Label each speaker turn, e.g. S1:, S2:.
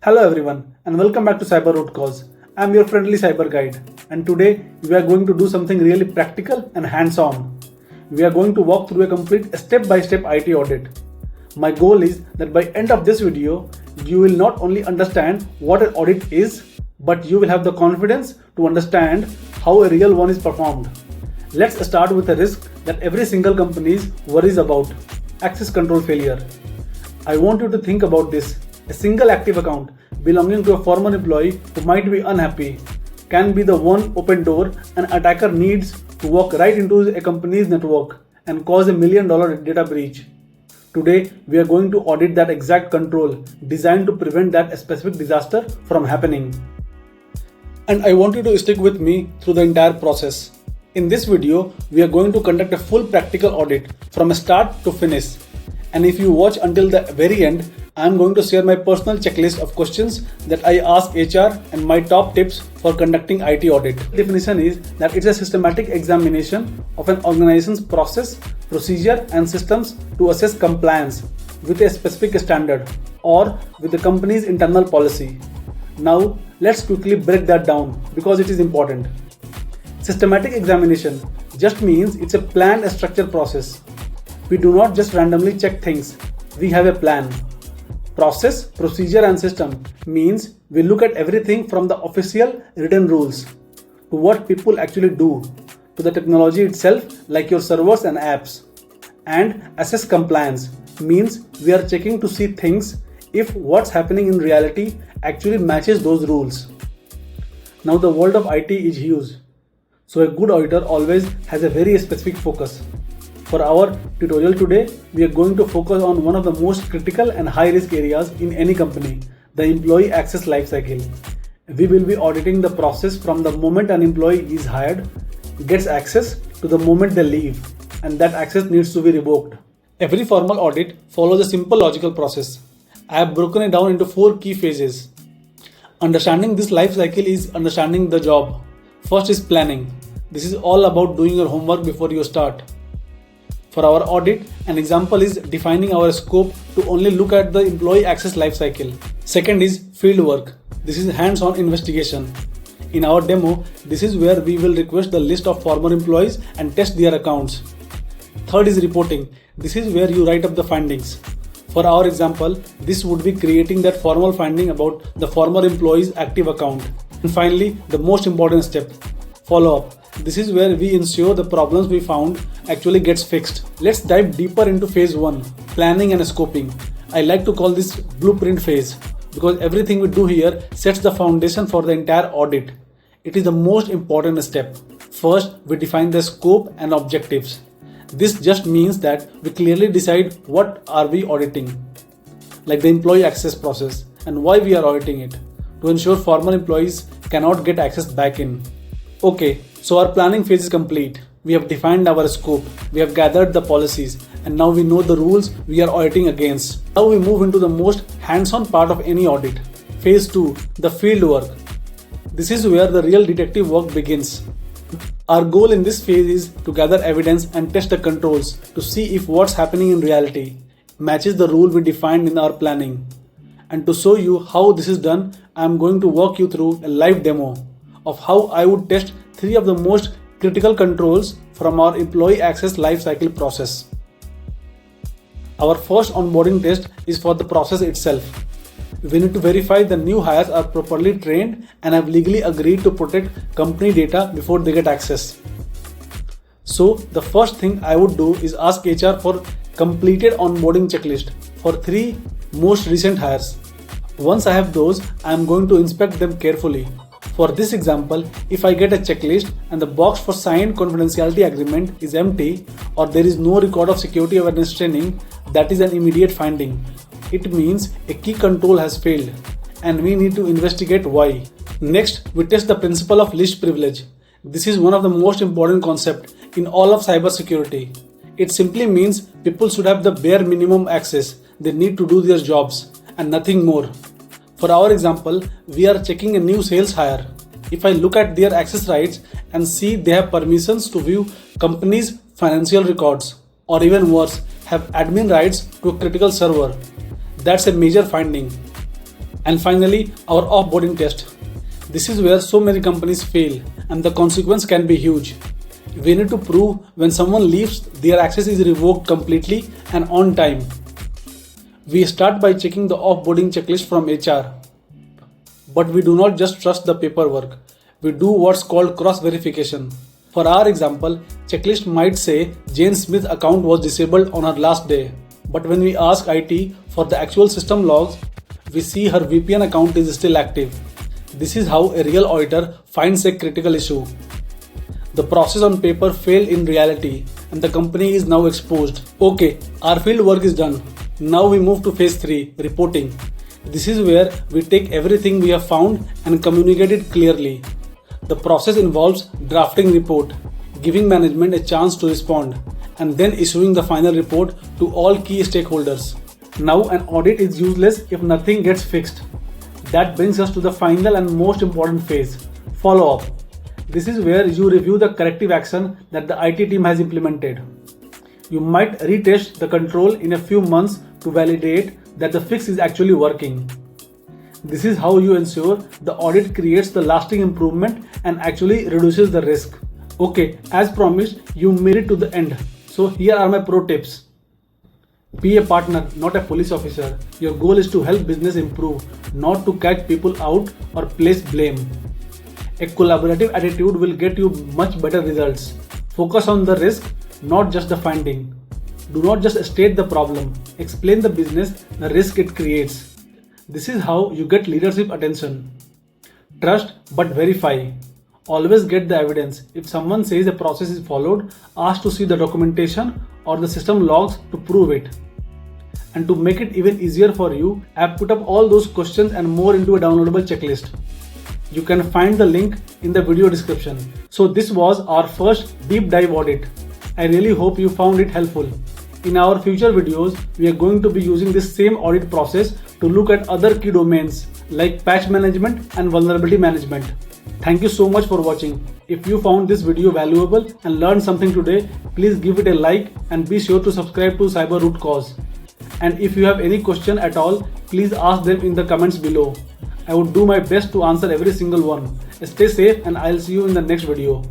S1: Hello everyone and welcome back to Cyber Root Cause. I'm your friendly cyber guide and today we are going to do something really practical and hands-on. We are going to walk through a complete step-by-step IT audit. My goal is that by end of this video, you will not only understand what an audit is, but you will have the confidence to understand how a real one is performed. Let's start with a risk that every single company worries about: access control failure. I want you to think about this. A single active account belonging to a former employee who might be unhappy can be the one open door an attacker needs to walk right into a company's network and cause $1 million data breach. Today, we are going to audit that exact control designed to prevent that specific disaster from happening. And I want you to stick with me through the entire process. In this video, we are going to conduct a full practical audit from start to finish. And if you watch until the very end, I am going to share my personal checklist of questions that I ask HR and my top tips for conducting IT audit. The definition is that it's a systematic examination of an organization's process, procedure and systems to assess compliance with a specific standard or with the company's internal policy. Now, let's quickly break that down because it is important. Systematic examination just means it's a planned and structured process. We do not just randomly check things, we have a plan. Process, procedure and system means we look at everything from the official written rules to what people actually do to the technology itself like your servers and apps. And assess compliance means we are checking to see things if what's happening in reality actually matches those rules. Now the world of IT is huge, so a good auditor always has a very specific focus. For our tutorial today, we are going to focus on one of the most critical and high-risk areas in any company, the employee access lifecycle. We will be auditing the process from the moment an employee is hired, gets access, to the moment they leave, and that access needs to be revoked. Every formal audit follows a simple logical process. I have broken it down into 4 key phases. Understanding this lifecycle is understanding the job. First is planning. This is all about doing your homework before you start. For our audit, an example is defining our scope to only look at the employee access lifecycle. Second is fieldwork. This is hands-on investigation. In our demo, this is where we will request the list of former employees and test their accounts. Third is reporting. This is where you write up the findings. For our example, this would be creating that formal finding about the former employee's active account. And finally, the most important step, follow-up. This is where we ensure the problems we found actually gets fixed. Let's dive deeper into phase 1, planning and scoping. I like to call this blueprint phase because everything we do here sets the foundation for the entire audit. It is the most important step. First, we define the scope and objectives. This just means that we clearly decide what are we auditing, like the employee access process and why we are auditing it, to ensure former employees cannot get access back in. Okay, so our planning phase is complete. We have defined our scope, we have gathered the policies, and now we know the rules we are auditing against. Now we move into the most hands-on part of any audit. Phase 2, the field work. This is where the real detective work begins. Our goal in this phase is to gather evidence and test the controls to see if what's happening in reality matches the rule we defined in our planning. And to show you how this is done, I am going to walk you through a live demo of how I would test 3 of the most critical controls from our employee access lifecycle process. Our first onboarding test is for the process itself. We need to verify the new hires are properly trained and have legally agreed to protect company data before they get access. So the first thing I would do is ask HR for completed onboarding checklist for 3 most recent hires. Once I have those, I am going to inspect them carefully. For this example, if I get a checklist and the box for signed confidentiality agreement is empty or there is no record of security awareness training, that is an immediate finding. It means a key control has failed and we need to investigate why. Next, we test the principle of least privilege. This is one of the most important concepts in all of cybersecurity. It simply means people should have the bare minimum access they need to do their jobs and nothing more. For our example, we are checking a new sales hire. If I look at their access rights and see they have permissions to view company's financial records, or even worse, have admin rights to a critical server, that's a major finding. And finally, our offboarding test. This is where so many companies fail and the consequence can be huge. We need to prove when someone leaves, their access is revoked completely and on time. We start by checking the offboarding checklist from HR. But we do not just trust the paperwork. We do what's called cross-verification. For our example, checklist might say Jane Smith's account was disabled on her last day. But when we ask IT for the actual system logs, we see her VPN account is still active. This is how a real auditor finds a critical issue. The process on paper failed in reality and the company is now exposed. Okay, our field work is done. Now we move to phase 3, reporting. This is where we take everything we have found and communicate it clearly. The process involves drafting report, giving management a chance to respond, and then issuing the final report to all key stakeholders. Now an audit is useless if nothing gets fixed. That brings us to the final and most important phase, follow-up. This is where you review the corrective action that the IT team has implemented. You might retest the control in a few months to validate that the fix is actually working. This is how you ensure the audit creates the lasting improvement and actually reduces the risk. Okay, as promised, you made it to the end. So here are my pro tips. Be a partner, not a police officer. Your goal is to help business improve, not to catch people out or place blame. A collaborative attitude will get you much better results. Focus on the risk, not just the finding. Do not just state the problem. Explain the business, the risk it creates. This is how you get leadership attention. Trust but verify. Always get the evidence. If someone says a process is followed, ask to see the documentation or the system logs to prove it. And to make it even easier for you, I have put up all those questions and more into a downloadable checklist. You can find the link in the video description. So this was our first deep dive audit. I really hope you found it helpful. In our future videos, we are going to be using this same audit process to look at other key domains like patch management and vulnerability management. Thank you so much for watching. If you found this video valuable and learned something today, please give it a like and be sure to subscribe to Cyber Root Cause. And if you have any question at all, please ask them in the comments below. I would do my best to answer every single one. Stay safe and I'll see you in the next video.